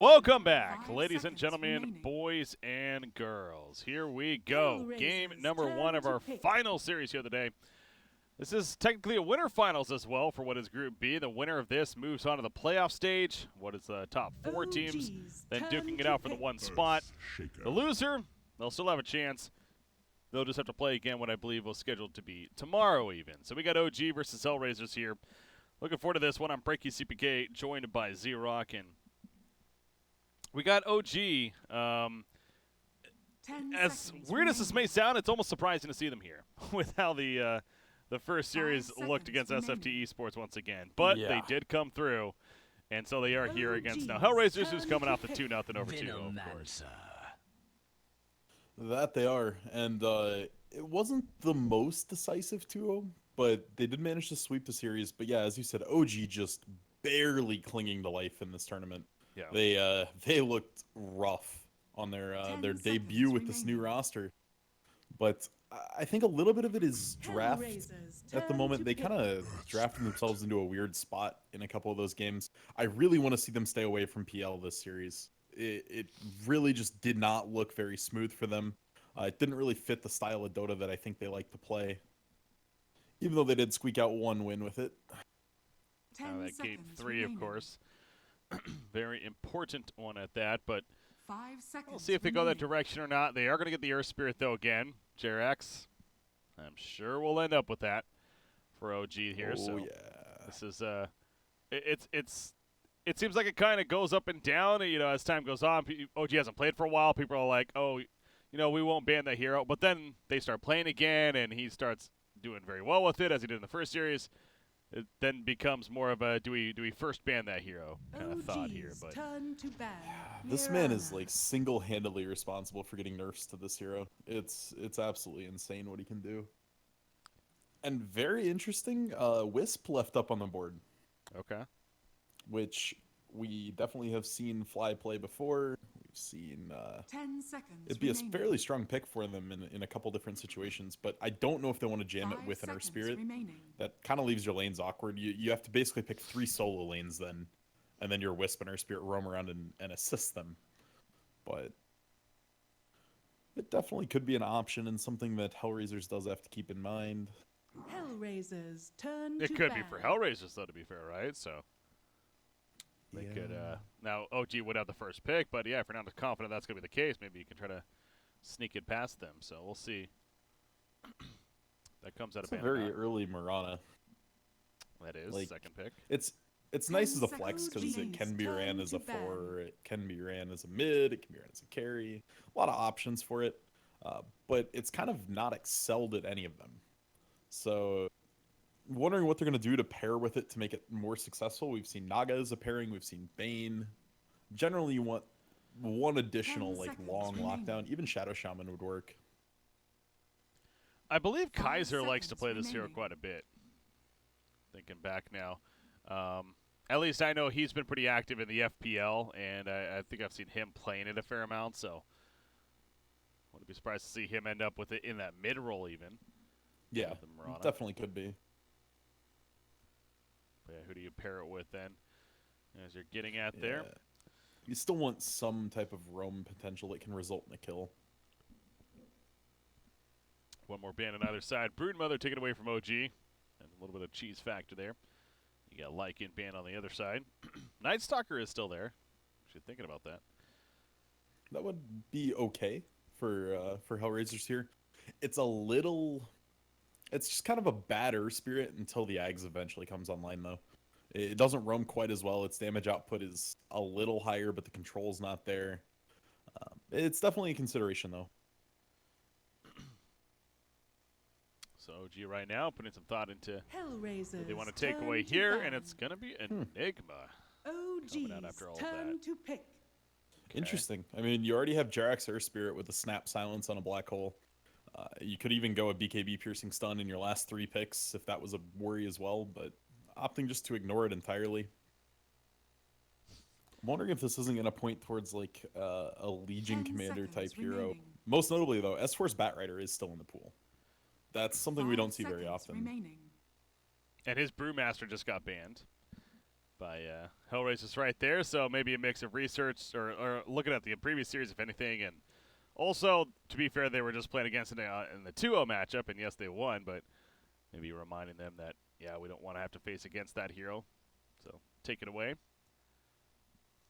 Welcome back, ladies and gentlemen, boys and girls. Here we go. Game number one of our final series here of the day. This is technically a winter finals as well for what is Group B. The winner of this moves on to the playoff stage. What is the top four teams? Then duking it out for the one spot. The loser, they'll still have a chance. They'll just have to play again what I believe was scheduled to be tomorrow even. So we got OG versus HellRaisers here. Looking forward to this one. I'm Breaky CPK, joined by Z-Rock, and we got OG. As weird as this may sound, it's almost surprising to see them here with how the first series looked against SFT Esports once again. But they did come through, and so they are here against now HellRaisers, who's coming off the 2-0 over 2, of course. That they are, and it wasn't the most decisive 2-0, but they did manage to sweep the series. But yeah, as you said, OG just barely clinging to life in this tournament. Yeah. They looked rough on their debut with this new roster, but I think a little bit of it is draft. At the moment, they kind of drafted themselves into a weird spot in a couple of those games. I really want to see them stay away from PL this series. It really just did not look very smooth for them. It didn't really fit the style of Dota that I think they like to play, even though they did squeak out one win with it. That game 3, of course. Very important one at that, but we'll see if they go that direction or not. They are going to get the Earth Spirit, though, again. JRX, I'm sure we'll end up with that for OG here. Oh, so yeah. This is, it seems like it kind of goes up and down, you know, as time goes on. OG hasn't played for a while. People are like, oh, you know, we won't ban that hero. But then they start playing again, and he starts doing very well with it, as he did in the first series. It then becomes more of a do we first ban that hero kind of thought here. But this man is like single-handedly responsible for getting nerfs to this hero. It's absolutely insane what he can do. And very interesting, Wisp left up on the board. Okay. Which we definitely have seen Fly play before. We've seen 10 seconds it'd be a fairly strong pick for them in a couple different situations, but I don't know if they want to jam it with an Earth Spirit. That kind of leaves your lanes awkward. You have to basically pick 3 solo lanes then, and then your Wisp and Earth Spirit roam around and assist them. But it definitely could be an option and something that HellRaisers does have to keep in mind. HellRaisers turn it could be for HellRaisers, though, to be fair, right? So they could, now OG would have the first pick, but yeah, if you're not confident that's going to be the case, maybe you can try to sneak it past them. So we'll see. That comes out of a very early Mirana. That is, like, second pick. It's nice as a flex because it can be ran as a 4, it can be ran as a mid, it can be ran as a carry. A lot of options for it, but it's kind of not excelled at any of them. So wondering what they're going to do to pair with it to make it more successful. We've seen Naga as a pairing. We've seen Bane. Generally, you want one additional like long lockdown. Even Shadow Shaman would work. I believe Kaiser likes to play this hero quite a bit. Thinking back now. At least I know he's been pretty active in the FPL, and I think I've seen him playing it a fair amount, so I wouldn't be surprised to see him end up with it in that mid role even. Yeah, definitely could be. Yeah, who do you pair it with then? As you're getting at there. You still want some type of roam potential that can result in a kill. One more ban on either side. Broodmother taken away from OG. And a little bit of cheese factor there. You got Lycan ban on the other side. Night Stalker is still there. Actually thinking about that. That would be okay for HellRaisers here. It's a little... It's just kind of a bad Earth Spirit until the Ags eventually comes online, though. It doesn't roam quite as well. Its damage output is a little higher, but the control's not there. It's definitely a consideration, though. So OG right now putting some thought into what they want to take turn away to here, ban. and it's going to be Enigma coming out after all of turn that. to pick. Okay. Interesting. I mean, you already have Jarax Earth Spirit with a Snap Silence on a Black Hole. You could even go a BKB Piercing Stun in your last 3 picks if that was a worry as well, but opting just to ignore it entirely. I'm wondering if this isn't going to point towards like a Legion Commander type hero. Most notably, though, S-Force Batrider is still in the pool. That's something we don't see very often. And his Brewmaster just got banned. by HellRaisers right there. So maybe a mix of research or looking at the previous series, if anything. And also, to be fair, they were just playing against it in the 2-0 matchup, and yes, they won, but maybe reminding them that, yeah, we don't want to have to face against that hero. So take it away.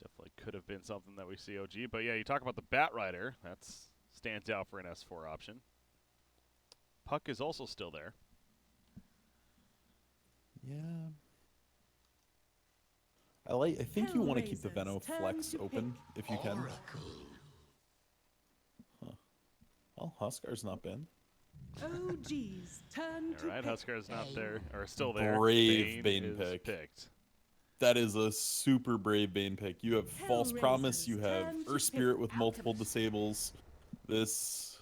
Definitely could have been something that we see OG. But, yeah, you talk about the Bat Rider. That stands out for an S4 option. Puck is also still there. Yeah. I think you want to keep the Veno Flex open if you can. Huh. Well, Huskar's not been. OG's turn to All right, pick. Huskar's not there, or still there. Brave Bane is pick. Picked. That is a super brave Bane pick. You have False Promise, you have Earth Spirit with multiple disables. This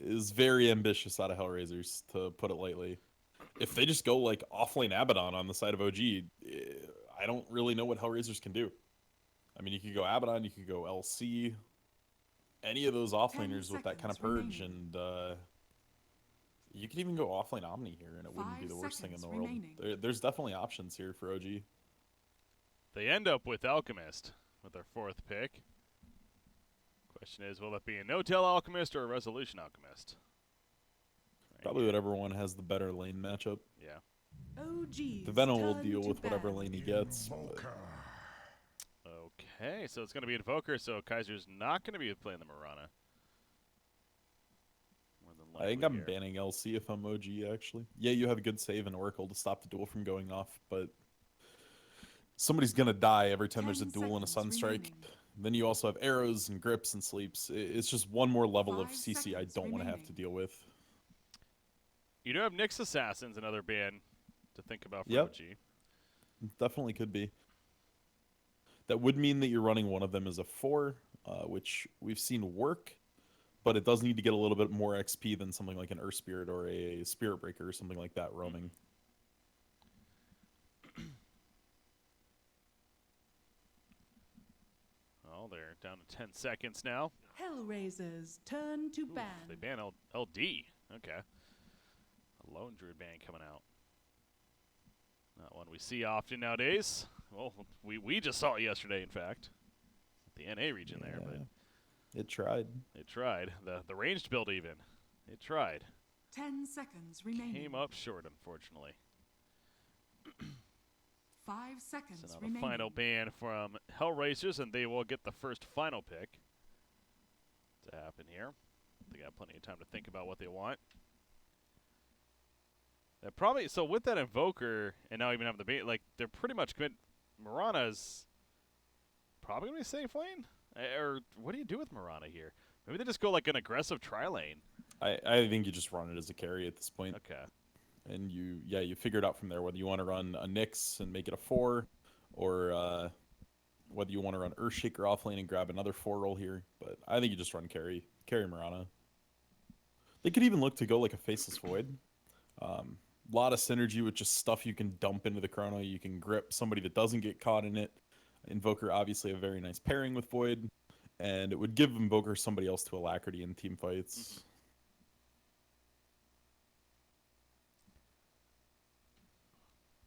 is very ambitious out of HellRaisers, to put it lightly. If they just go like offlane Abaddon on the side of OG, I don't really know what HellRaisers can do. I mean, you could go Abaddon, you could go LC, any of those offlaners with that kind of purge, and you could even go offlane Omni here, and it wouldn't be the worst thing in the world. There's definitely options here for OG. They end up with Alchemist with their 4th pick. Question is, will it be a No-Tail Alchemist or a Resolution Alchemist? Probably whatever one has the better lane matchup. Yeah. OG's The Venom will turn deal to with whatever bat. lane he gets. but- Okay, so it's going to be Invoker, so Kaiser's not going to be playing the Mirana. More than I think likely I'm here. banning LC if I'm OG, actually. Yeah, you have a good save and Oracle to stop the duel from going off, but somebody's going to die every time there's a 10 duel and a seconds Sunstrike. remaining. Then you also have arrows and grips and sleeps. It's just one more level of 5 CC I seconds don't want to have remaining. to deal with. You do have Nyx Assassins, another ban to think about for Yep. OG. Definitely could be. That would mean that you're running one of them as a 4, which we've seen work, but it does need to get a little bit more XP than something like an Earth Spirit or a Spirit Breaker or something like that roaming. Oh, they're down to 10 seconds now. HellRaisers turn to ban. They ban LD. Okay. A Lone Druid ban coming out. Not one we see often nowadays. Well, we just saw it yesterday, in fact. The NA region there, but It tried. it tried. The ranged build even. It tried. 10 seconds remaining. Came up short, unfortunately. 5 seconds So now the remaining. final ban from HellRaisers, and they will get the first final pick to happen here. They got plenty of time to think about what they want. That probably so with that Invoker and now even having the bait, like they're pretty much commit. Mirana's probably gonna be safe lane, or what do you do with Mirana here? Maybe they just go like an aggressive tri lane. I think you just run it as a carry at this point. Okay. And you figure it out from there, whether you want to run a Nyx and make it a 4, or whether you want to run Earthshaker offlane and grab another 4 roll here. But I think you just run carry Mirana. They could even look to go like a Faceless Void. Lot of synergy with just stuff you can dump into the Chrono. You can grip somebody that doesn't get caught in it. Invoker, obviously, a very nice pairing with Void. And it would give Invoker somebody else to Alacrity in team fights.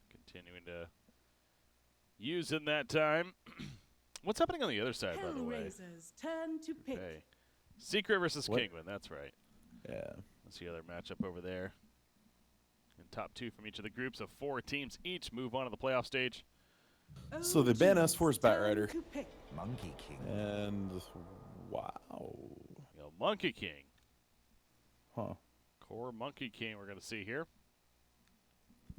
Continuing to use in that time. What's happening on the other side, by the way? HellRaisers turn to pick. Okay. Secret versus What? Kingwin, that's right. Yeah. That's the other matchup over there. And top 2 from each of the groups of 4 teams each move on to the playoff stage. So the ban OG's S4's Bat turn Rider. to pick. Monkey King. And wow. You know, Monkey King. Huh. Core Monkey King we're going to see here.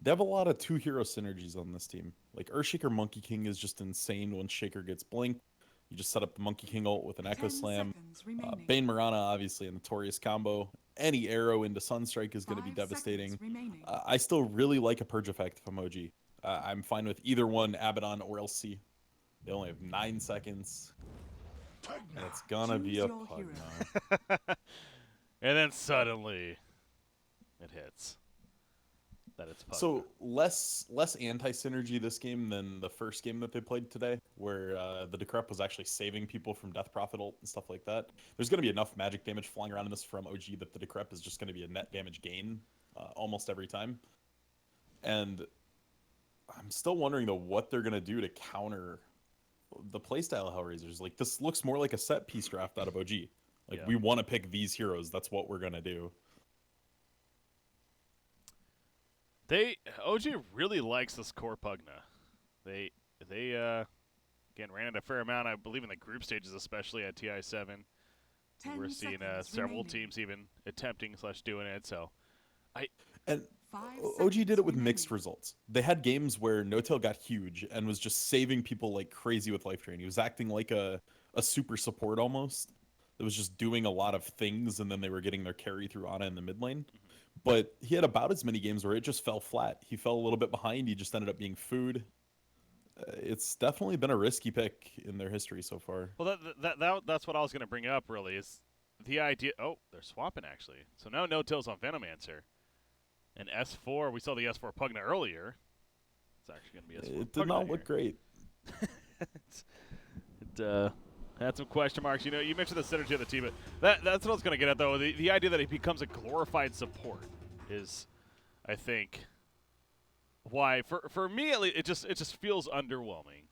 They have a lot of 2-hero synergies on this team. Like Earthshaker Monkey King is just insane once Shaker gets blinked. You just set up the Monkey King ult with an Echo 10 Slam. seconds remaining. Bane Mirana, obviously a notorious combo. Any arrow into Sunstrike is going to be 5 devastating. seconds remaining. I still really like a Purge effect if I'm OG. I'm fine with either one, Abaddon or LC. They only have 9 seconds. And it's gonna be Choose a your Pug hero. now. And then suddenly it hits. That it's Pug. So less anti-synergy this game than the first game that they played today, where the Decrep was actually saving people from Death Prophet ult and stuff like that. There's going to be enough magic damage flying around in this from OG that the Decrep is just going to be a net damage gain almost every time. And I'm still wondering though what they're gonna do to counter the playstyle of HellRaisers. Like this looks more like a set piece draft out of OG. Like we want to pick these heroes. That's what we're gonna do. OG really likes this core Pugna. They again ran it a fair amount, I believe, in the group stages, especially at TI7. We're seeing several teams even attempting / doing it. So, OG did it with mixed results. They had games where No-Tail got huge and was just saving people like crazy with life drain. He was acting like a super support almost. That was just doing a lot of things, and then they were getting their carry through Ana in the mid lane. But he had about as many games where it just fell flat. He fell a little bit behind. He just ended up being food. It's definitely been a risky pick in their history so far. Well, that's what I was going to bring up, really, is the idea. Oh, they're swapping, actually. So now No-Tail's on Venomancer. And S4, we saw the S4 Pugna earlier. It's actually going to be S4 It did not look great. It had some question marks. You know, you mentioned the synergy of the team, but that's what I was going to get at, though. The idea that he becomes a glorified support is, I think, why, for me, at least, it just feels underwhelming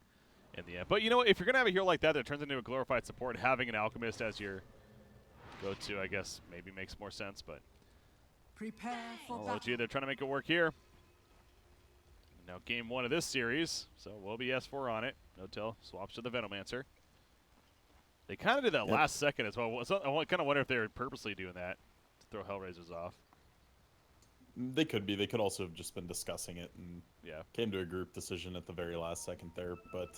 in the end. But, you know, if you're going to have a hero like that turns into a glorified support, having an Alchemist as your go-to, I guess, maybe makes more sense, but prepare for battle. they're trying to make it work here. Now game 1 of this series, so we'll be S4 on it. No-Tail swaps to the Venomancer. They kind of did that last second as well. So I kind of wonder if they were purposely doing that to throw HellRaisers off. They could be. They could also have just been discussing it and came to a group decision at the very last second there. But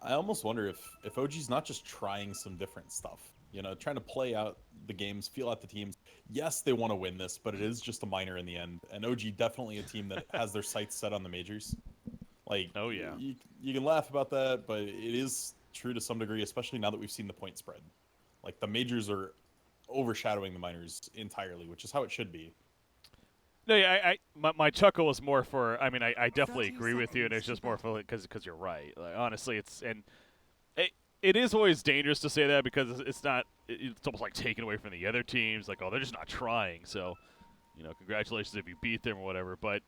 I almost wonder if OG's not just trying some different stuff. You know, trying to play out the games, feel out the teams. Yes, they want to win this, but it is just a minor in the end. And OG definitely a team that has their sights set on the majors. Like, you can laugh about that, but it is true to some degree, especially now that we've seen the point spread. Like, the majors are overshadowing the minors entirely, which is how it should be. No, yeah, my chuckle was more for. I mean, I definitely agree with you, and it's just more for because you're right. Like, honestly, it is always dangerous to say that because it's not. It's almost like taken away from the other teams. Like, oh, they're just not trying. So, you know, congratulations if you beat them or whatever. But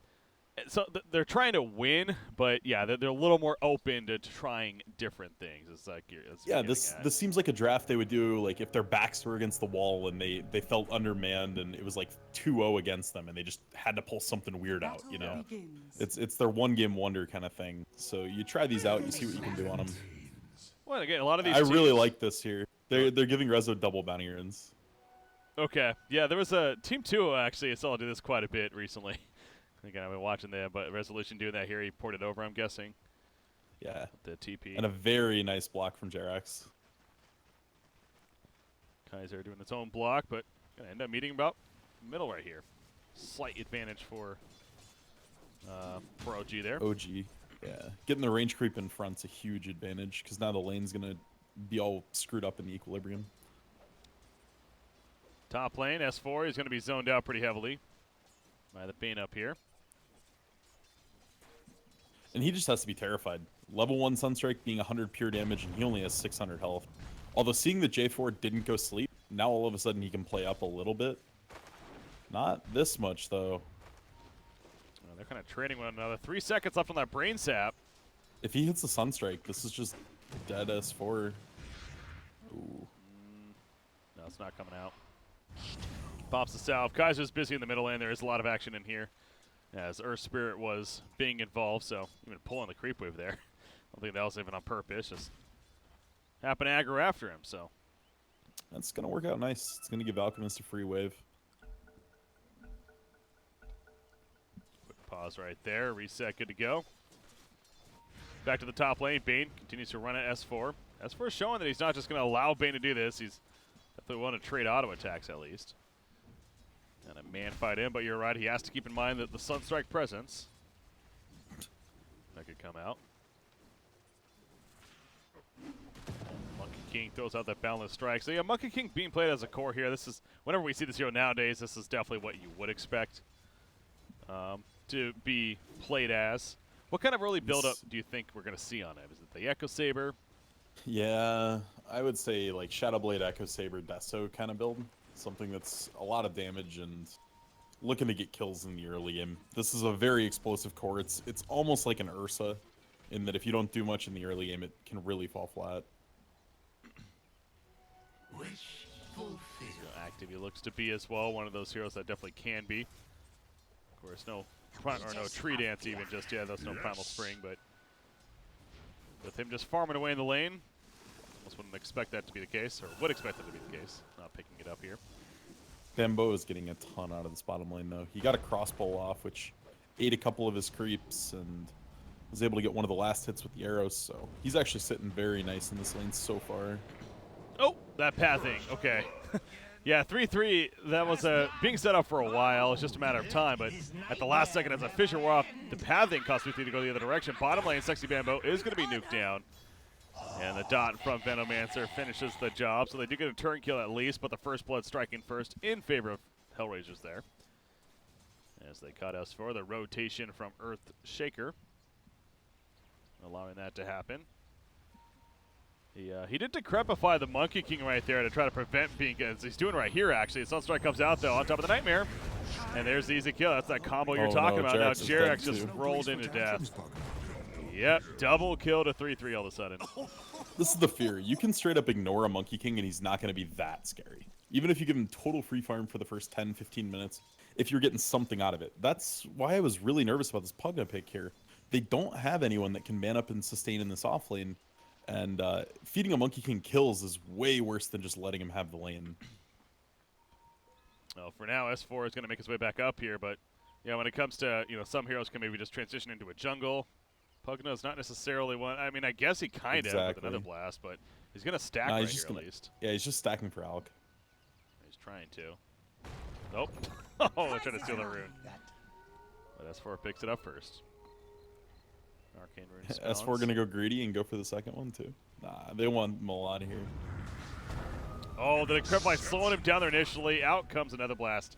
so they're trying to win, but yeah, they're a little more open to trying different things. It's like this seems like a draft they would do like if their backs were against the wall and they felt undermanned and it was like 2-0 against them and they just had to pull something weird out. You know, it's their one game wonder kind of thing. So you try these out, you see what you can do on them. Well, again, a lot of these. I really like this here. They're giving Rezo double bounty runes. Okay, yeah, there was a Team 2 actually. I saw do this quite a bit recently. Again, I've been watching the Resolution doing that here. He ported over, I'm guessing. Yeah. The TP. And a very nice block from Jerax. Kaiser doing its own block, but going to end up meeting about middle right here. Slight advantage for OG there. OG, yeah. Getting the range creep in front's a huge advantage because now the lane's going to be all screwed up in the equilibrium. Top lane, S4 is going to be zoned out pretty heavily by the Bane up here. And he just has to be terrified. Level 1 Sunstrike being 100 pure damage, and he only has 600 health. Although seeing that J4 didn't go sleep, now all of a sudden he can play up a little bit. Not this much, though. Well, they're kind of trading one another. 3 seconds left on that Brain Sap. If he hits the Sunstrike, this is just dead S4. Ooh. No, it's not coming out. Pops the salve. Kaiser's busy in the middle lane. There is a lot of action in here. As Earth Spirit was being involved, so even pulling the creep wave there. I don't think that was even on purpose. Just happened to aggro after him, so. That's going to work out nice. It's going to give Alchemist a free wave. Quick pause right there. Reset, good to go. Back to the top lane. Bane continues to run at S4. S4 is showing that he's not just going to allow Bane to do this. He's definitely want to trade auto attacks at least. And a man fight in, but you're right. He has to keep in mind that the Sunstrike presence. That could come out. Monkey King throws out that Boundless Strike. So yeah, Monkey King being played as a core here. This is, whenever we see this hero nowadays, this is definitely what you would expect to be played as. What kind of early build-up do you think we're going to see on it? Is it the Echo Saber? Yeah, I would say like Shadowblade, Echo Saber, Deso kind of build. Something that's a lot of damage and looking to get kills in the early game. This is a very explosive core. It's almost like an Ursa, in that if you don't do much in the early game, it can really fall flat. Active he looks to be as well, one of those heroes that definitely can be. Of course, no tree dance even just yet. That's no Primal Spring, but with him just farming away in the lane, almost wouldn't expect that to be the case, or would expect that to be the case. Not picking it up here. Bambo is getting a ton out of this bottom lane though. He got a crossbow off, which ate a couple of his creeps and was able to get one of the last hits with the arrows. So he's actually sitting very nice in this lane so far. Oh, that pathing. Okay. Yeah, 3-3, that was being set up for a while. It's just a matter of time, but at the last second, as a Fisher wore off, the pathing caused 3-3 to go the other direction. Bottom lane, Sexy Bambo is going to be nuked down. And the dot from Venomancer finishes the job, so they do get a turn kill at least, but the first blood striking first in favor of HellRaisers there. As they cut us for the rotation from Earth Shaker, allowing that to happen. He did decrepify the Monkey King right there to try to prevent being, as he's doing right here actually. Sunstrike comes out though on top of the Nightmare. And there's the easy kill. That's that combo you're talking about. Now Jerax just rolled into death. Yep, double kill to 3-3 all of a sudden. This is the fear. You can straight up ignore a Monkey King and he's not going to be that scary. Even if you give him total free farm for the first 10, 15 minutes, if you're getting something out of it. That's why I was really nervous about this Pugna pick here. They don't have anyone that can man up and sustain in this off lane. And feeding a Monkey King kills is way worse than just letting him have the lane. Well, for now, S4 is going to make his way back up here, but yeah, when it comes to, some heroes can maybe just transition into a jungle. Pugna is not necessarily one. I mean, I guess he kind of with another blast, but he's going to stack right here at least. Yeah, he's just stacking for Alk. He's trying to. Nope. Oh, they're trying to steal the rune. But S4 picks it up first. Arcane rune S4 gonna go greedy and go for the second one too. Nah, they want Mol out of here. Oh, the decrep by slowing him down there initially. Out comes another blast.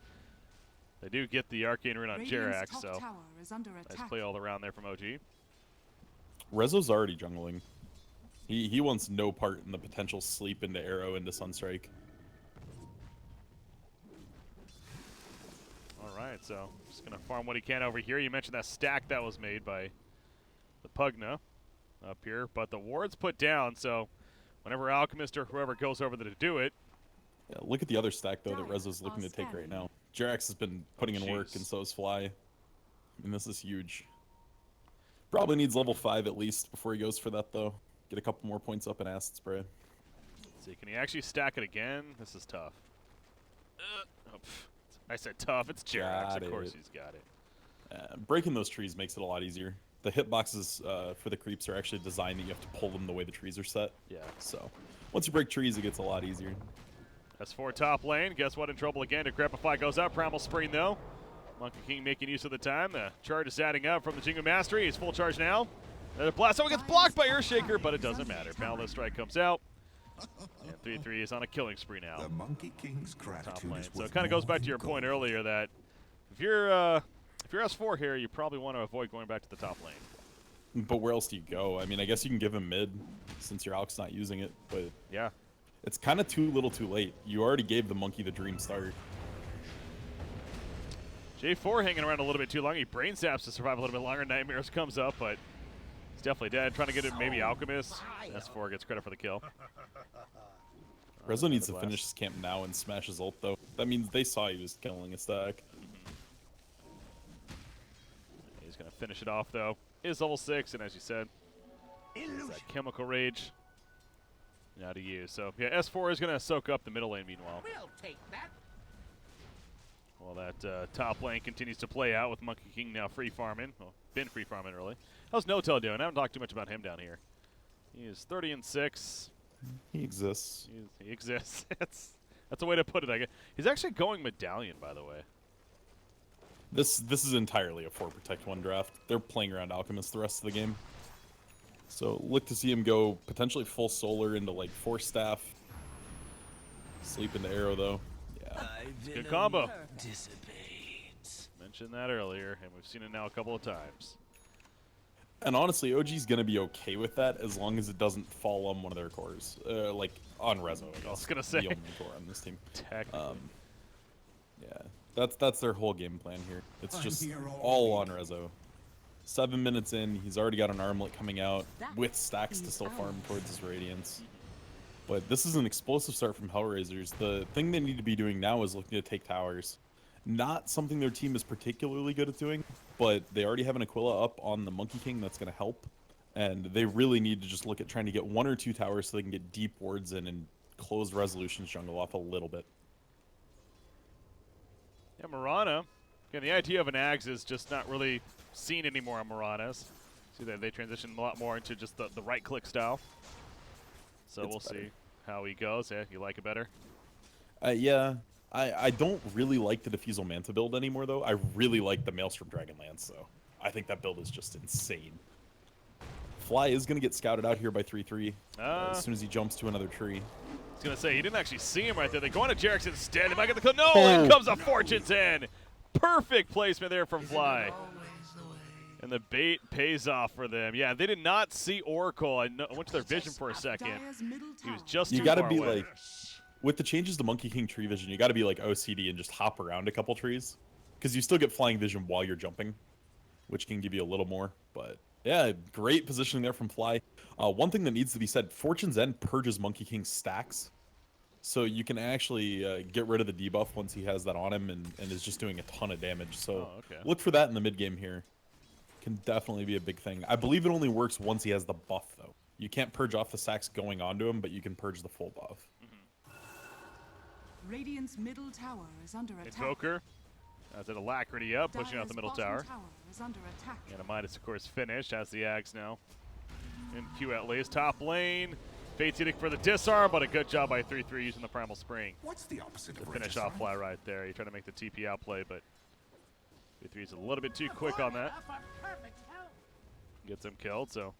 They do get the Arcane rune on Jerax, so nice play all around there from OG. Rezo's already jungling. He wants no part in the potential sleep into Arrow into Sunstrike. All right, so just gonna farm what he can over here. You mentioned that stack that was made by the Pugna up here, but the ward's put down, so whenever Alchemist or whoever goes over there to do it. Yeah, look at the other stack, though, that Rezo's looking to take right now. Jerax has been putting in work, and so is Fly. I mean, this is huge. Probably needs level 5 at least before he goes for that, though. Get a couple more points up in Acid Spray. Let's see, can he actually stack it again? This is tough. I said tough. It's Jerax. Of course he's got it. Breaking those trees makes it a lot easier. The hitboxes for the creeps are actually designed that you have to pull them the way the trees are set. Yeah. So once you break trees, it gets a lot easier. S4 top lane. Guess what? In trouble again. Decrepify goes up. Primal Spring, though. Monkey King making use of the time. The charge is adding up from the Jingu Mastery. He's full charge now. Another blast. Oh, it gets blocked by Earthshaker, but it doesn't matter. Boundless Strike comes out. And 3-3 is on a killing spree now. The Monkey King's top lane. So it kind of goes back to your point earlier that if you're S4 here, you probably want to avoid going back to the top lane. But where else do you go? I mean, I guess you can give him mid since your Alk's not using it, but yeah, it's kind of too little too late. You already gave the Monkey the dream start. J4 hanging around a little bit too long. He brain zaps to survive a little bit longer. Nightmares comes up, but he's definitely dead. Trying to get it maybe Alchemist. S4 gets credit for the kill. Rezo needs to finish his camp now and smash his ult, though. That means they saw he was killing a stack. He's going to finish it off, though. Is level 6, and as you said, that Chemical Rage now to use. So, yeah, S4 is going to soak up the middle lane, meanwhile. We'll take that. While that top lane continues to play out with Monkey King now free farming. Well, been free farming early. How's No-Tail doing? I haven't talked too much about him down here. He is 30-6. He exists. He exists. That's a way to put it, I guess. He's actually going Medallion, by the way. This is entirely a 4 Protect 1 draft. They're playing around Alchemist the rest of the game. So look to see him go potentially full solar into like 4 staff. Sleep into arrow though. Yeah. Good combo. Mentioned that earlier, and we've seen it now a couple of times. And honestly, OG's gonna be okay with that as long as it doesn't fall on one of their cores, like on Rezo. I was gonna say the only core on this team. Technically. Yeah. That's their whole game plan here. It's just all on Rezo. 7 minutes in, he's already got an armlet coming out with stacks to still farm towards his Radiance. But this is an explosive start from HellRaisers. The thing they need to be doing now is looking to take towers. Not something their team is particularly good at doing, but they already have an Aquila up on the Monkey King that's going to help. And they really need to just look at trying to get 1 or 2 towers so they can get deep wards in and close Resolution's jungle off a little bit. Yeah, Mirana. Again, the idea of an Ags is just not really seen anymore on Miranas. See that they transition a lot more into just the right-click style. So we'll see how he goes. Yeah, you like it better? Yeah. I don't really like the Diffusal Manta build anymore, though. I really like the Maelstrom Dragonlance, though. I think that build is just insane. Fly is going to get scouted out here by 3-3 as soon as he jumps to another tree. I was going to say, he didn't actually see him right there. They go on to Jerax instead. They might get the kill. No, in comes a Fortune's End. Perfect placement there from Fly. And the bait pays off for them. Yeah, they did not see Oracle. I went to their vision for a second. He was just too far away. You got to be like, with the changes to Monkey King tree vision, you got to be like OCD and just hop around a couple trees. Because you still get flying vision while you're jumping, which can give you a little more. But yeah, great positioning there from Fly. One thing that needs to be said, Fortune's End purges Monkey King's stacks. So you can actually get rid of the debuff once he has that on him and is just doing a ton of damage. So look for that in the mid game here. Can definitely be a big thing. I believe it only works once he has the buff, though. You can't purge off the stacks going onto him, but you can purge the full buff. Radiant's middle tower is under attack. Invoker. That's an Alacrity up, pushing out the middle tower. Is under attack. And a Midas, of course, finished. Has the Ags now. In Q at least. Top lane. Fate's Edict for the disarm, but a good job by 3-3 using the Primal Spring. What's the opposite of finish off Fly right there. You're trying to make the TP outplay, but 3-3 is a little bit too quick on that. Gets him killed, so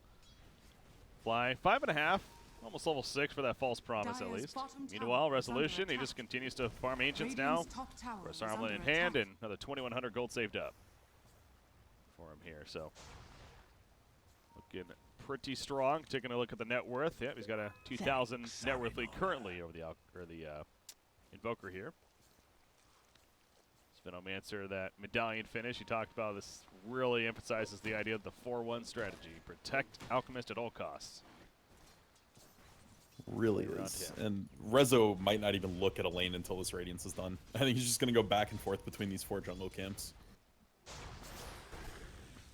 Fly 5.5, almost level 6 for that false promise at least. Meanwhile, Resolution, he just continues to farm Ancients now. First armlet in hand and another 2,100 gold saved up for him here. So looking pretty strong. Taking a look at the net worth. Yep, he's got a 2,000 net worth lead currently over the Invoker here. Spinomancer, that medallion finish you talked about, this really emphasizes the idea of the 4-1 strategy. Protect Alchemist at all costs. Really is. And Rezo might not even look at a lane until this Radiance is done. I think he's just going to go back and forth between these 4 jungle camps.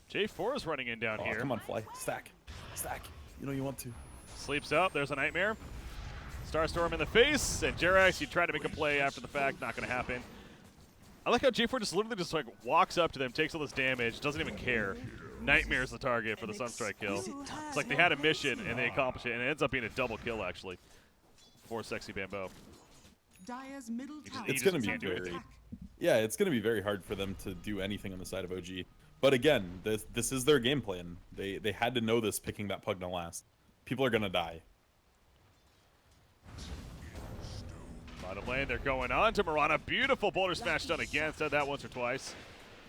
J4 is running in down here. Come on, Fly. Stack. Stack. You know you want to. Sleeps up. There's a Nightmare. Starstorm in the face. And Jerax, he tried to make a play after the fact. Not going to happen. I like how J4 just literally just like walks up to them, takes all this damage, doesn't even care. Nightmare's the target for the Sunstrike kill. It's like they had a mission and they accomplished it, and it ends up being a double kill actually for Sexy Bambo. It's going to be very, it's going to be very hard for them to do anything on the side of OG. But again, this is their game plan. They had to know this picking that Pugna last. People are going to die. Bottom lane, they're going on to Mirana. Beautiful boulder smash done again. Said that once or twice.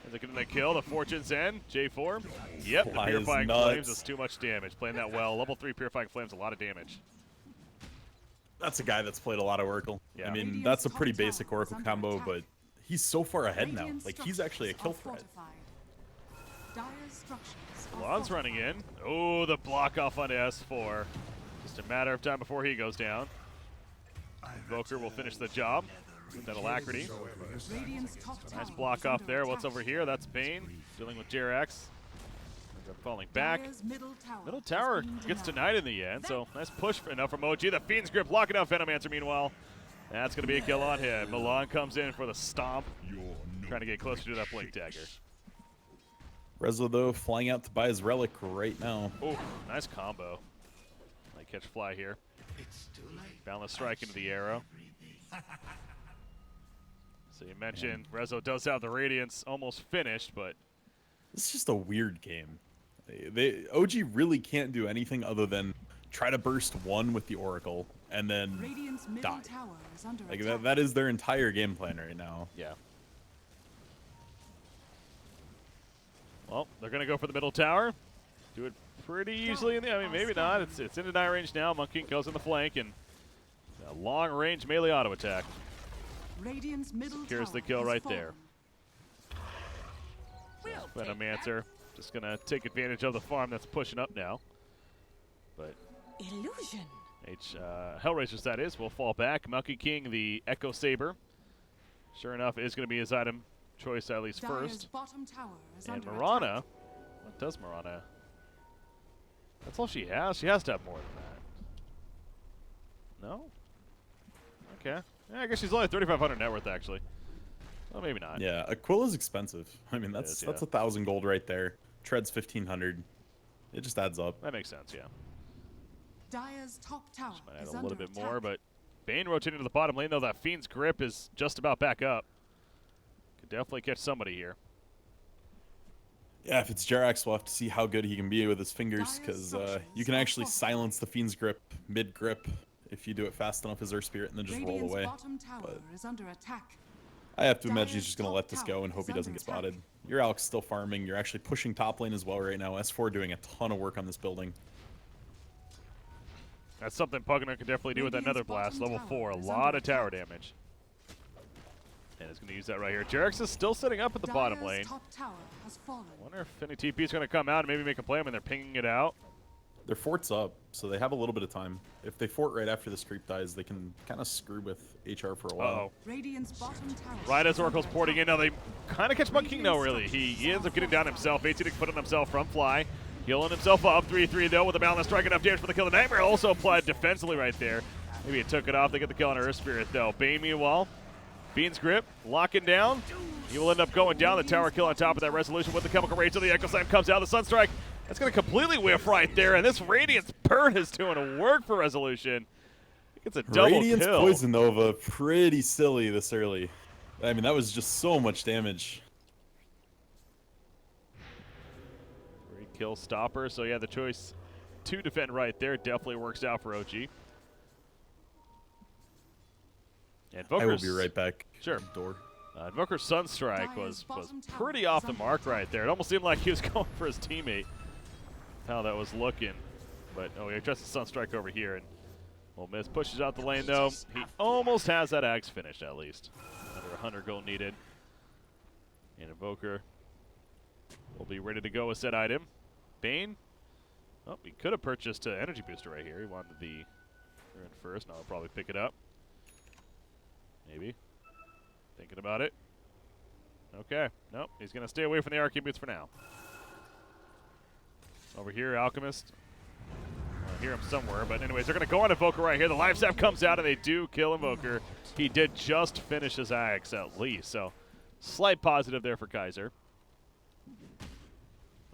Is it going to kill the Fortune's End? J4. Yep, the Purifying Flames is too much damage. Playing that well. Level 3 Purifying Flames, a lot of damage. That's a guy that's played a lot of Oracle. Yeah. I mean, that's a pretty basic Oracle combo, but he's so far ahead now. Like, he's actually a kill threat. Lon's running in. Oh, the block off on S4. Just a matter of time before he goes down. Invoker will finish the job with that Alacrity. Nice block off there. What's over here? That's Bane dealing with Jerax. Ends up falling back. Middle tower gets denied in the end, so nice push enough from OG. The Fiend's Grip locking out Venomancer meanwhile. That's going to be a kill on him. Milan comes in for the stomp, trying to get closer to that Blink Dagger. Rezo, though, flying out to buy his Relic right now. Oh, nice combo. Might catch Fly here. Boundless Strike into the arrow. So you mentioned Rezo does have the Radiance almost finished, but it's just a weird game. OG really can't do anything other than try to burst one with the Oracle and then die. Like that is their entire game plan right now. Yeah. Well, they're gonna go for the middle tower. Do it pretty easily. I mean, maybe not. It's in deny range now. Monkey goes in the flank and a long range melee auto attack. Secures the kill right there. Venomancer just going to take advantage of the farm that's pushing up now. But Illusion. HellRaisers, that is, will fall back. Monkey King, the Echo Saber, sure enough, is going to be his item choice at least first. And Mirana, what does Mirana? That's all she has? She has to have more than that. No? Okay. Yeah, I guess she's only 3,500 net worth, actually. Well, maybe not. Yeah, Aquila's expensive. I mean, that's 1,000 gold right there. Tread's 1,500. It just adds up. That makes sense, yeah. Dire's top tower Might add is a little under bit attack. more, but Bane rotating to the bottom lane, though that Fiend's grip is just about back up. Could definitely catch somebody here. Yeah, if it's Jerax, we'll have to see how good he can be with his fingers, because you can actually silence the Fiend's grip mid-grip if you do it fast enough as Earth Spirit and then just roll away. Bottom tower But is under attack. I have to imagine he's just going to let this go and hope he doesn't get spotted. Your Alex still farming. You're actually pushing top lane as well right now. S4 doing a ton of work on this building. That's something Pugner can definitely do with that Nether Blast, level 4. A lot of tower damage. And it's going to use that right here. Jerax is still setting up at the bottom lane. Top tower has fallen. I wonder if any TP is going to come out and maybe make a play. I mean, they're pinging it out. Their fort's up, so they have a little bit of time. If they fort right after this creep dies, they can kind of screw with HR for a while. Uh-oh. Radiant's bottom tower Right as is Oracle's under porting in. attack. Now they kind of catch Monkey King, no, really. He ends up getting down himself. 18 to put on himself from Fly. Healing himself up. 3-3, though, with a balance strike. Enough damage for the kill. The Nightmare also applied defensively right there. Maybe it took it off. They get the kill on Earth Spirit, though. Bane, meanwhile, Fiend's grip, locking down. He will end up going down. The tower kill on top of that resolution with the chemical rage. So the Echo Slam comes out. The Sunstrike, that's going to completely whiff right there. And this Radiance burn is doing a work for resolution. It's a double Radiance kill. Poison Nova, pretty silly this early. I mean, that was just so much damage. Great kill stopper. So yeah, the choice to defend right there definitely works out for OG. And I will Invoker's, be right back. Sure. Door. Invoker's Sunstrike was pretty off the mark right there. It almost seemed like he was going for his teammate. How that was looking. But oh, he tries the Sunstrike over here, and Will Miss pushes out the lane though. He almost has that axe finished at least. Under 100 gold needed. And Invoker will be ready to go with said item. Bane. Oh, he could have purchased an energy booster right here. He wanted the rune first. Now I'll probably pick it up. Maybe. Thinking about it. Okay. Nope. He's going to stay away from the Arcane Boots for now. Over here, Alchemist. I hear him somewhere. But anyways, they're going to go on Invoker right here. The Life Sap comes out, and they do kill Invoker. He did just finish his axe at least. So, slight positive there for Kaiser.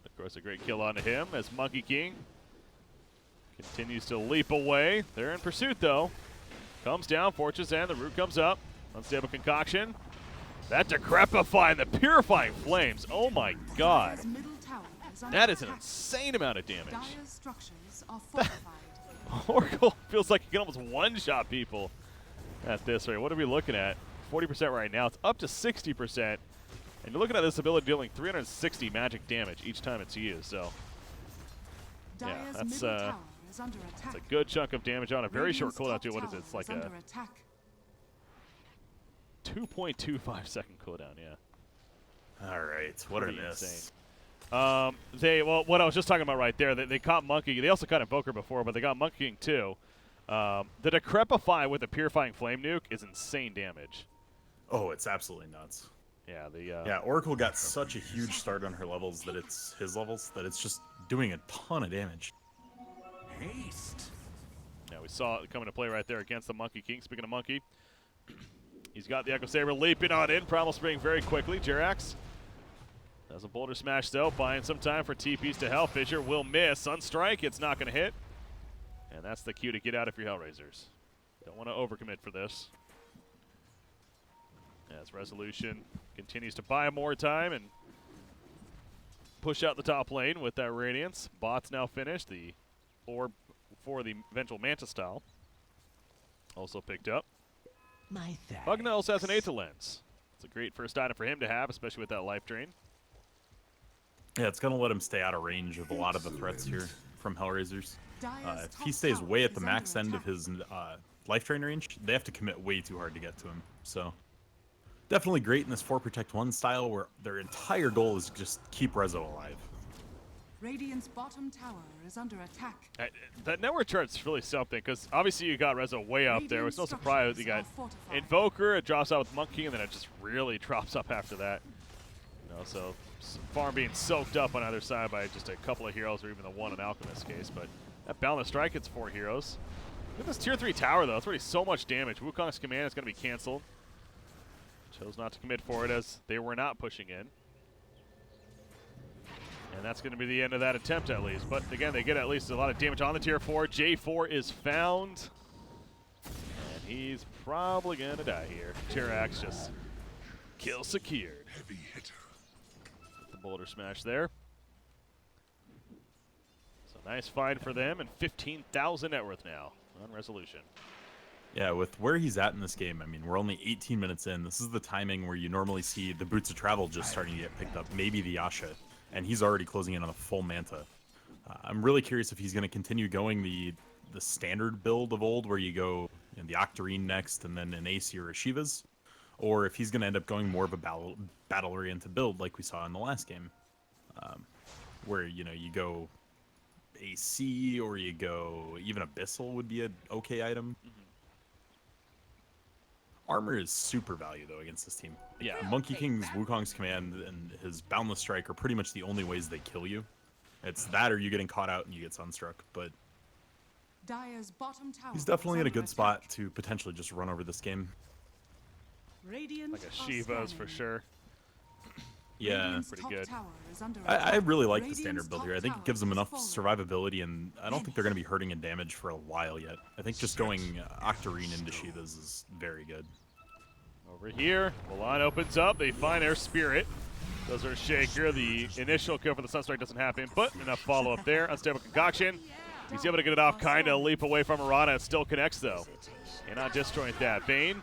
Of course, a great kill onto him as Monkey King continues to leap away. They're in pursuit, though. Comes down, Fortress, and the root comes up. Unstable Concoction. That Decrepify and the Purifying Flames. Oh my god. Dire's middle tower is under That is an attack. insane amount of damage. Dire's structures are fortified. Oracle feels like he can almost one-shot people at this rate. What are we looking at? 40% right now. It's up to 60%. And you're looking at this ability dealing 360 magic damage each time it's used. So, yeah, Dire's that's middle tower is under attack. a good chunk of damage on a very short Radiant's cooldown top too. What is it? tower It's like under a attack. 2.25 second cooldown, yeah. All right, what Pretty are this? insane. Well, what I was just talking about right there, they caught Monkey. They also caught Invoker before, but they got Monkey King too. The Decrepify with the Purifying Flame Nuke is insane damage. Oh, it's absolutely nuts. Yeah, Yeah, Oracle got such a huge start on her levels that it's his levels that it's just doing a ton of damage. Haste. Yeah, we saw it come into play right there against the Monkey King. Speaking of Monkey, he's got the Echo Saber leaping on in. Primal Spring very quickly. Jerax does a Boulder Smash though, buying some time for TPs to Hell. Fissure will miss. Sunstrike, it's not going to hit. And that's the cue to get out if you're HellRaisers. Don't want to overcommit for this. As Resolution continues to buy more time and push out the top lane with that Radiance. Bot's now finished. The orb for the eventual Manta style also picked up. My thanks. Bugna also has an Aether Lens. It's a great first item for him to have, especially with that life drain. Yeah, it's gonna let him stay out of range of a lot of the threats here from HellRaisers. Dire's If top he stays tower way at is the max under end of attack. his life drain range, they have to commit way too hard to get to him. So Definitely great in this 4 Protect 1 style where their entire goal is just keep Rezo alive. Radiant's bottom tower is under attack. That network chart's really something, because obviously you got Rezo way up there. It's no surprise you got Invoker, it drops out with Monkey, and then it just really drops up after that. You know, so farm being soaked up on either side by just a couple of heroes, or even the one in Alchemist's case. But that Boundless Strike hits 4 heroes. Look at this tier 3 tower, though. It's already so much damage. Wukong's command is going to be canceled. Chose not to commit for it as they were not pushing in. And that's going to be the end of that attempt, at least. But again, they get at least a lot of damage on the tier 4. J4 is found. And he's probably going to die here. Jerax just kill secured. Heavy hitter. The boulder smash there. So nice fight for them, and 15,000 net worth now on Resolution. Yeah, with where he's at in this game, I mean, we're only 18 minutes in. This is the timing where you normally see the Boots of Travel just starting to get picked up, maybe the Yasha, and he's already closing in on a full Manta. I'm really curious if he's going to continue going the standard build of old, where you go the Octarine next and then an AC or a Shiva's, or if he's going to end up going more of a battle-oriented build like we saw in the last game, where, you go AC or you go even Abyssal would be an okay item. Armor is super value, though, against this team. Yeah. Monkey King's Wukong's command and his Boundless Strike are pretty much the only ways they kill you. It's that or you getting caught out and you get Sunstruck, but Dire's bottom tower he's definitely is in a under good spot attack. to potentially just run over this game. Radiant Like a are Shiva's for scanning. sure. Yeah, Radiant's pretty top good. tower is under I attack. really like the Radiant's standard build top here. I think it tower gives them is enough falling. survivability, and I don't think they're going to be hurting in damage for a while yet. I think just going Octarine into Shiva's is very good. Over here, Milan opens up. They find their Spirit. Does her Shaker. The initial kill for the Sunstrike doesn't happen, but enough follow-up there. Unstable Concoction. He's able to get it off, kind of leap away from Mirana. It still connects, though. Cannot disjoint that. Bane,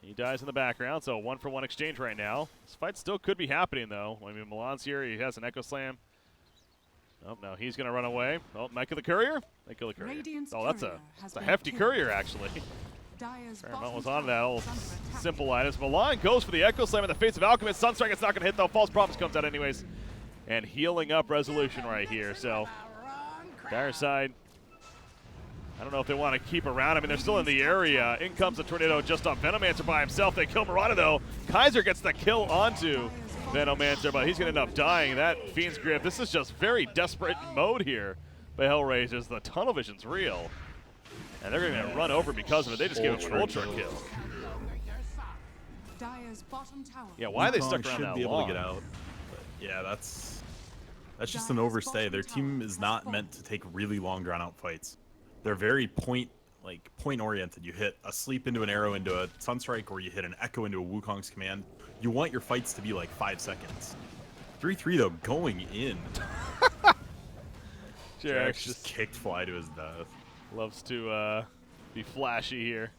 he dies in the background, so 1-for-1 exchange right now. This fight still could be happening, though. I mean, Milan's here. He has an Echo Slam. Oh, no, he's going to run away. Oh, might kill the Courier? Might kill the Courier. Radiant's Oh, that's courier has a been hefty killed. Courier, actually. Dire's Paramount bottom was on that tower old is under attack. simple items. Milan goes for the Echo Slam in the face of Alchemist. Sunstrike, it's not going to hit, though. False Promise comes out anyways. And healing up Resolution right here. So, Dire side, I don't know if they want to keep around. I mean, they're still in the area. In comes the Tornado just on Venomancer by himself. They kill Mirana, though. Kaiser gets the kill onto Venomancer, but he's going to end up dying. That Fiend's Grip. This is just very desperate mode here by HellRaisers. The tunnel vision's real. And they're going to run over because of it. They just gave him an ultra kill. Dire's bottom tower. Yeah, why are they Wukong stuck around should that be able long? to get out. But yeah, that's just an overstay. Their team is not meant to take really long, drawn-out fights. They're very point-oriented. You hit a sleep into an arrow into a Sunstrike, or you hit an Echo into a Wukong's command. You want your fights to be like 5 seconds. 3-3 though, going in. Jerax just kicked Fly to his death. loves to be flashy here.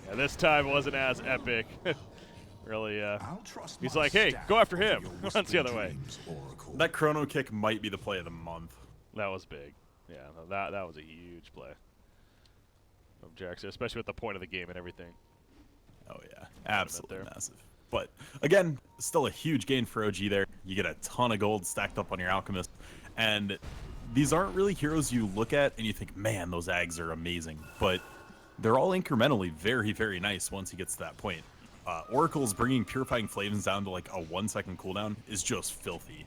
Yeah, this time wasn't as epic. Really, he's like, hey, go after him. Runs the other way. That chrono kick might be the play of the month. That was big. Yeah, no, that was a huge play from Jerax, especially with the point of the game and everything. Oh yeah, absolutely there. massive. But again, still a huge gain for OG there. You get a ton of gold stacked up on your Alchemist, and these aren't really heroes you look at and you think, man, those Ags are amazing. But they're all incrementally very, very nice once he gets to that point. Oracle's bringing Purifying Flames down to like a 1-second cooldown is just filthy.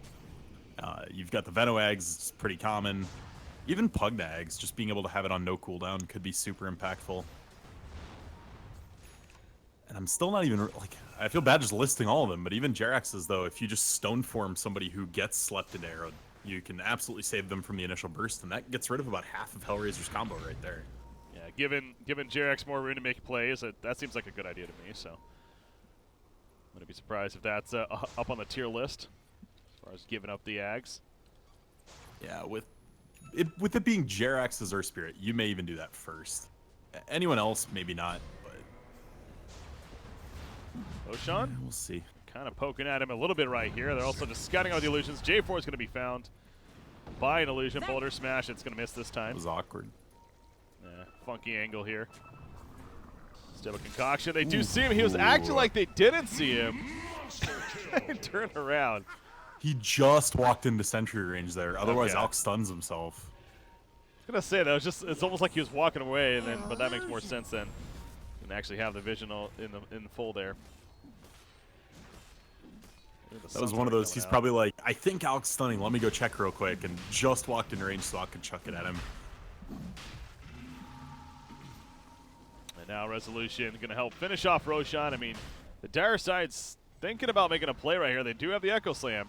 You've got the Veno Ags, it's pretty common. Even Pugna Ags, just being able to have it on no cooldown could be super impactful. And I'm still not even, like, I feel bad just listing all of them, but even Jerax's, though, if you just stone form somebody who gets slept into arrow, you can absolutely save them from the initial burst, and that gets rid of about half of HellRaiser's combo right there. Yeah, given Jerax more room to make plays, that seems like a good idea to me. So, I'm gonna be surprised if that's up on the tier list as far as giving up the Ags. Yeah, with it being Jerax's Earth Spirit, you may even do that first. Anyone else, maybe not, but Oshan? we'll see. Kind of poking at him a little bit right here. They're also just scouting out the illusions. J4 is going to be found by an illusion. Boulder smash. It's going to miss this It time. was awkward. Funky angle here. Still a concoction. They do see him. He was acting like they didn't see him. Turn around. He just walked into sentry range there. Otherwise, Okay. Alk stuns himself. I was gonna say that it's almost like he was walking away, and then but that makes more sense than actually have the vision in full there. That was one of those. He's probably like, I think Alk's stunning. Let me go check real quick, and just walked in range so I could chuck it at him. And now Resolution going to help finish off Roshan. I mean, the Dire side's thinking about making a play right here. They do have the Echo Slam.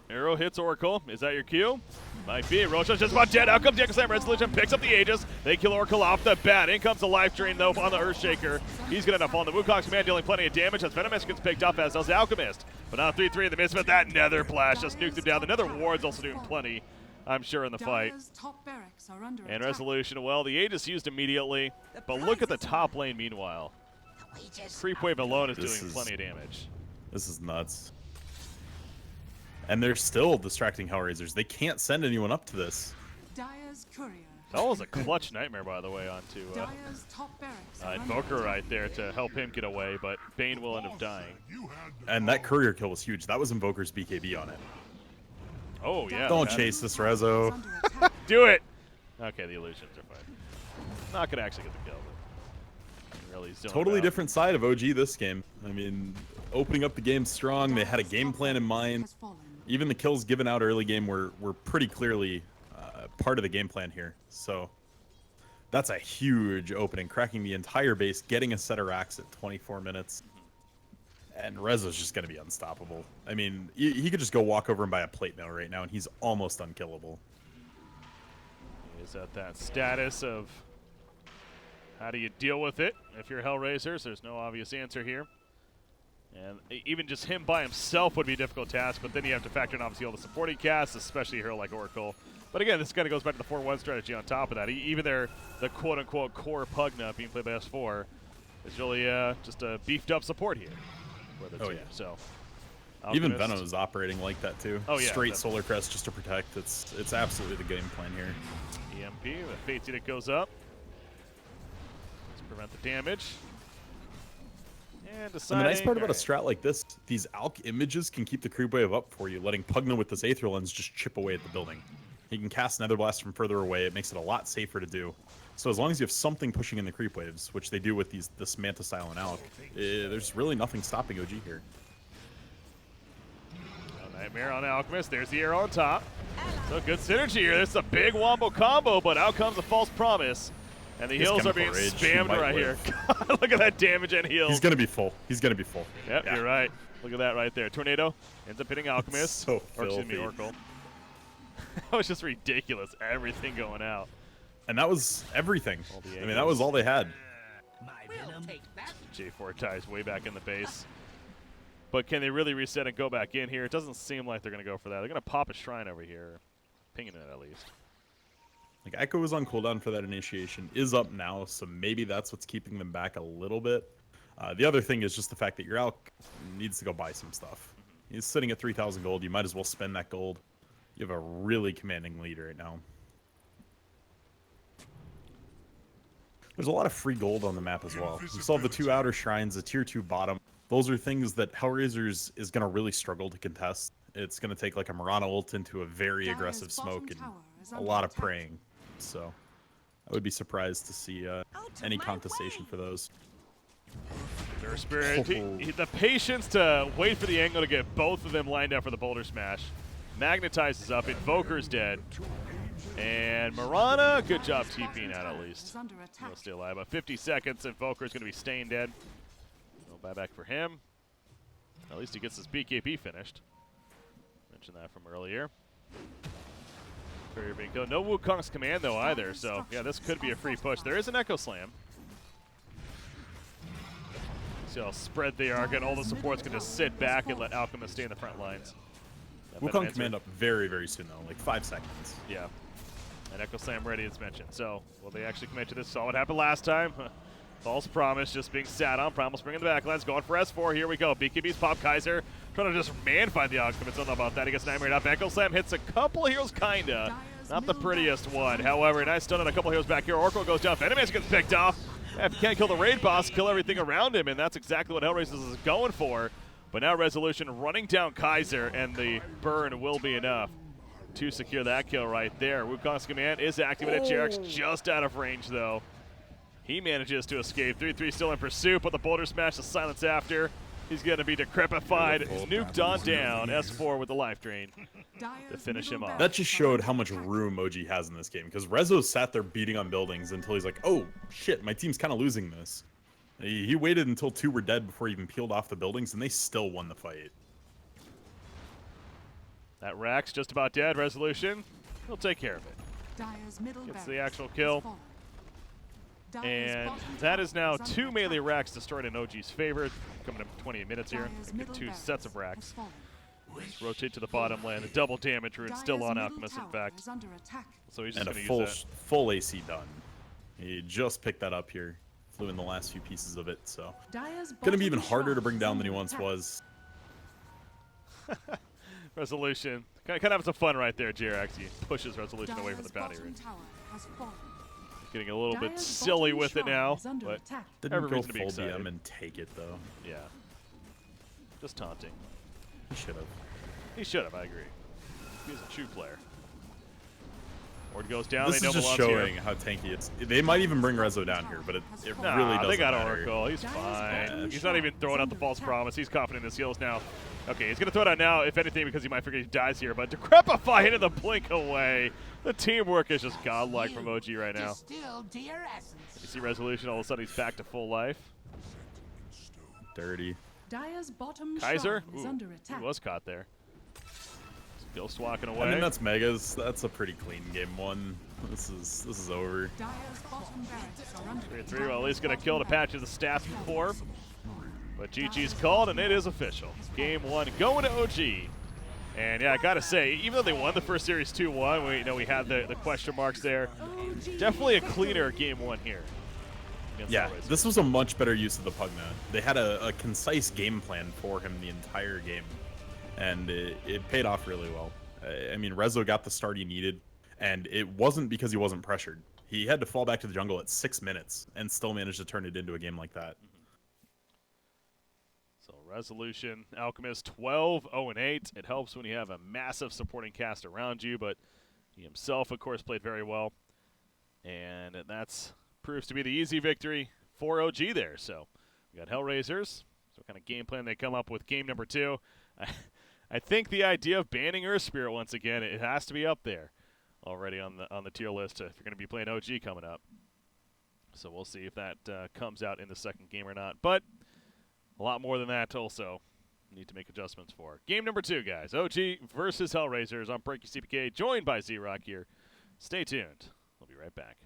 Arrow hits Oracle. Is that your cue? Might be. Roshan's just about dead. Out comes the Echo Slam. Resolution picks up the Aegis. They kill Oracle off the bat. In comes the Life Drain, though, on the Earthshaker. He's going to end up on the Wukong's command, dealing plenty of damage as Venomous gets picked up, as does the Alchemist. But now 3-3 in the Misfit. That Nether Blast just nuked him down. The Nether Ward's also doing plenty, I'm sure, in the fight. And Resolution, well, the Aegis used immediately. But look at the top lane meanwhile. Creep Wave alone is doing plenty of damage. This is nuts. And they're still distracting HellRaisers. They can't send anyone up to this. That was a clutch nightmare, by the way, onto Invoker right there to help him get away, but Bane will end up dying. And that courier kill was huge. That was Invoker's BKB on it. Oh, yeah. Don't chase this, Rezo. Do it! Okay, the illusions are fine. Not going to actually get the kill. Really totally different side of OG this game. I mean, opening up the game strong. They had a game plan in mind. Even the kills given out early game were pretty clearly part of the game plan here. So that's a huge opening, cracking the entire base, getting a set of racks at 24 minutes. And Rezo's just going to be unstoppable. I mean, he could just go walk over and buy a plate mail right now, and he's almost unkillable. He's at that status of how do you deal with it if you're HellRaisers? There's no obvious answer here. And even just him by himself would be a difficult task, but then you have to factor in obviously all the supporting casts, especially a hero like Oracle. But again, this kind of goes back to the 4-1 strategy on top of that. Even the quote-unquote core Pugna being played by S4 is really just a beefed-up support here for the team. Yeah. So, even Venom is operating like that too. Oh, yeah, straight Solar Crest just to protect. It's absolutely the game plan here. EMP, the Fate Seed goes up. Let's prevent the damage. And the nice part about a strat like this, these Alk images can keep the creep wave up for you, letting Pugna with this Aether Lens just chip away at the building. He can cast Nether Blast from further away. It makes it a lot safer to do. So as long as you have something pushing in the creep waves, which they do with this Manta Style and Alk, there's really nothing stopping OG here. Nightmare on Alchemist. There's the arrow on top. So good synergy here. This is a big wombo combo, but out comes a false promise. And the heals are being spammed right here. God, look at that damage and heals. He's going to be full. He's going to be full. Yep, yeah. You're right. Look at that right there. Tornado ends up hitting Alchemist. So or excuse me, Oracle. That was just ridiculous. Everything going out. And that was everything. I mean, that was all they had. J4 ties way back in the base. But can they really reset and go back in here? It doesn't seem like they're going to go for that. They're going to pop a shrine over here. Pinging it at least. Like, Echo was on cooldown for that initiation, is up now, so maybe that's what's keeping them back a little bit. The other thing is just the fact that your Alk needs to go buy some stuff. He's sitting at 3,000 gold. You might as well spend that gold. You have a really commanding lead right now. There's a lot of free gold on the map as well. You still have the 2 outer shrines, the tier 2 bottom. Those are things that HellRaisers is going to really struggle to contest. It's going to take like a Mirana ult into a very aggressive smoke and a lot of praying. So I would be surprised to see any contestation for those. Nurse Spirit, the patience to wait for the angle to get both of them lined up for the Boulder Smash. Magnetizes up, Invoker's dead. And Mirana, good job TPing out at least. He'll stay alive. About 50 seconds, Invoker's going to be staying dead. No buyback for him. At least he gets his BKB finished. Mentioned that from earlier. Being killed. No Wukong's command though either, so yeah, this could be a free push. There is an Echo Slam. See how spread they are. Again, all the supports can just sit back and let Alchemist stay in the front lines. Wukong command up very, very soon though, like 5 seconds. Yeah. And Echo Slam ready as mentioned. So, will they actually commit to this? Saw what happened last time. False promise just being sat on. Primal Spring in the backlines. Going for S4. Here we go. BKB's Pop Kaiser. Trying to just man-find the Alchemist. Don't know about that. He gets Nightmare up. Echo Slam hits a couple of heroes, kinda. Not the prettiest one. However, nice stun on a couple heroes back here. Oracle goes down. Venomous gets picked off. If you can't kill the raid boss, kill everything around him, and that's exactly what HellRaisers is going for. But now Resolution running down Kaiser, and the burn will be enough to secure that kill right there. Wukong's command is activated. JRX just out of range, though. He manages to escape. 3-3 still in pursuit, but the boulder smash, the silence after. He's going to be decrepified, nuked on down. S4 with the life drain to finish him off. That just showed how much room OG has in this game, because Rezo sat there beating on buildings until he's like, oh, shit, my team's kind of losing this. He waited until 2 were dead before he even peeled off the buildings, and they still won the fight. That Rax just about dead. Resolution, he'll take care of it. Gets the actual kill. And that is now 2 melee racks destroyed in OG's favor. Coming up 28 minutes here. Get 2 sets of racks. Let's rotate to the bottom lane. The double damage route still on Alchemist, in fact. So he's just going to use that. Full AC done. He just picked that up here. Flew in the last few pieces of it, so. Going to be even harder to bring down than he once was. Resolution. Kind of having some fun right there, JRX. He pushes Resolution away from the bounty route. Getting a little bit silly with it now, but didn't go full DM and take it, though. Yeah. Just taunting. He should have. He should have, I agree. He's a true player. Ward goes down. This is just showing how tanky it's. They might even bring Rezo down here, but it really doesn't they got matter. Oracle. He's fine. He's not even throwing out the false promise. He's confident in his heals now. Okay, he's going to throw it out now, if anything, because he might forget he dies here. But Decrepify into the blink away. The teamwork is just godlike from OG right now. You see Resolution, all of a sudden he's back to full life. Dirty. Kaiser? Ooh, he was caught there. Ghost walking away. I mean, that's Megas. That's a pretty clean game 1. This is over. 3-3, well, at least going to kill to patch the stats before. But GG's called, and it is official. Game 1 going to OG. And yeah, I gotta say, even though they won the first series 2-1, we had the question marks there. Definitely a cleaner game 1 here. Yeah, this was a much better use of the Pugna. They had a concise game plan for him the entire game, and it paid off really well. I mean, Rezo got the start he needed, and it wasn't because he wasn't pressured. He had to fall back to the jungle at 6 minutes and still managed to turn it into a game like that. So Resolution, Alchemist, 12-0-8. It helps when you have a massive supporting cast around you, but he himself, of course, played very well. And that's proves to be the easy victory for OG there. So we got HellRaisers. So what kind of game plan they come up with game number 2? I think the idea of banning Earth Spirit once again, it has to be up there already on the tier list if you're going to be playing OG coming up. So we'll see if that comes out in the second game or not. But a lot more than that also need to make adjustments for. Game number 2, guys. OG versus HellRaisers on Breaky CPK, joined by Z-Rock here. Stay tuned. We'll be right back.